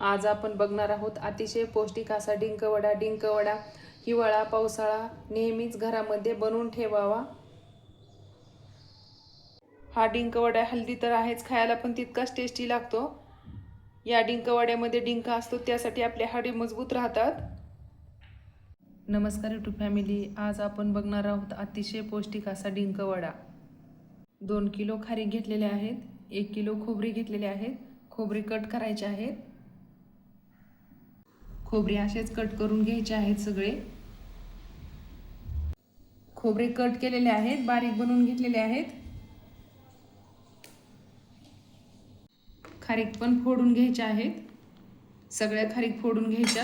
आज आपण बघणार आहोत अतिशय पौष्टिक असा डिंक वडा. डिंक वडा हिवाळा पावसाळा नेहमीच घरामध्ये बनवून ठेवावा. हा डिंक वडा हेल्दी तर आहेच, खायला पण तितकाच टेस्टी लागतो. या डिंक वड्यामध्ये डिंक असतो, त्यासाठी आपले हाडे मजबूत राहतात. नमस्कार यूट्यूब फॅमिली, आज आपण बघणार आहोत अतिशय पौष्टिक असा डिंक वडा. 2 किलो खारीक घेतलेले आहेत, 1 किलो खोबरे घेतलेले आहेत. खोबरे कट करायचे आहेत. खोबरे असेच कट करून घ्यायचे आहेत. सगळे खोबरे कट केलेले आहेत, बारीक बनवून घेतलेले आहेत. खारीक पण फोडून घ्यायच्या आहेत. सगळ्या खारीक फोडून घ्यायच्या,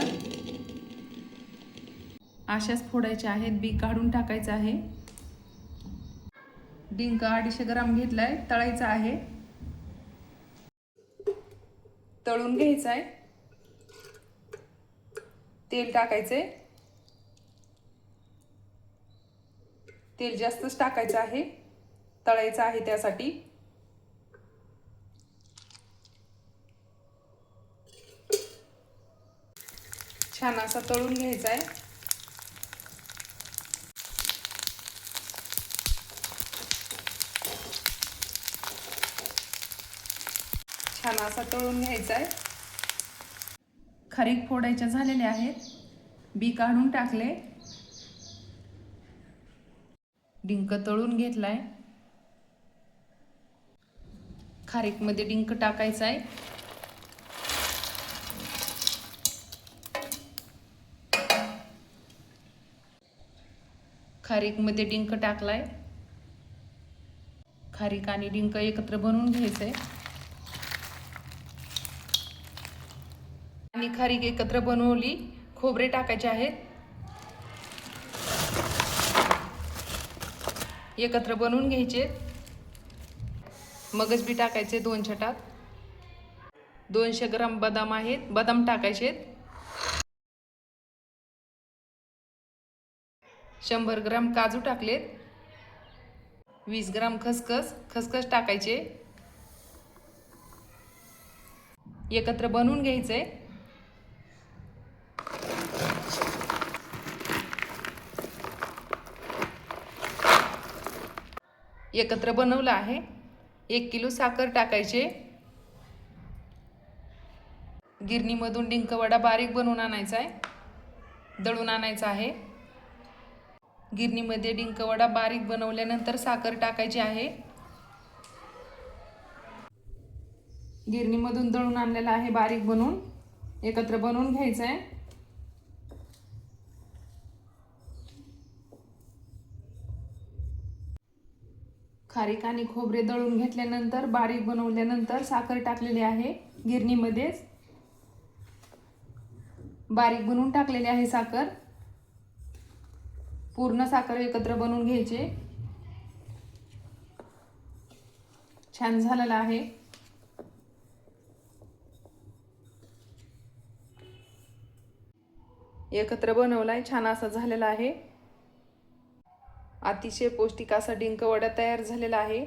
अशाच फोडायच्या आहेत. बी काढून टाकायचं आहे. डिंक 250 ग्राम घेतलाय, तळायचा आहे. तळून घ्यायचा आहे. तेल टाकायचंय. तेल जास्तच टाकायचं आहे, तळायचं आहे त्यासाठी. छान असा तळून घ्यायचा आहे. छान असा तळून घ्यायचा आहे. खारीक फोडायच्या झालेल्या आहेत, बी काढून टाकले. डिंक तळून घेतलाय. खारीक मध्ये डिंक टाकायचा आहे. खारीक मध्ये डिंक टाकलाय. खारीक आणि डिंक एकत्र बनवून घ्यायचंय. आणि खारीक एकत्र बनवली. खोबरे टाकायचे आहेत. एकत्र बनवून घ्यायचे. मगच बी टाकायचे 2 छटात. 200 ग्राम बदाम आहेत, बदाम टाकायचे. 100 ग्राम काजू टाकलेत. 20 ग्राम खसखस टाकायचे. एकत्र बनवून घ्यायचे. एकत्र बनवलं आहे. 1 किलो साखर टाकायचे. गिरणीमधून डिंक वडा बारीक बनवून आणायचा आहे, दळून आणायचा आहे. गिरणीमध्ये डिंक वडा बारीक बनवल्यानंतर साखर टाकायची आहे. गिरणीमधून दळून आणलेला आहे बारीक बनवून, एकत्र बनवून घ्यायचं आहे. खारीक आणि खोबरे दळून घेतल्यानंतर बारीक बनवल्यानंतर साखर टाकलेली आहे. गिरणीमध्येच बारीक बनवून टाकलेली आहे साखर. पूर्ण साखर एकत्र बनवून घ्यायचे. छान झालेला आहे. एकत्र बनवलाय, छान असा झालेला आहे. अतिशय पौष्टिक असा डिंक वडा तयार झालेला आहे.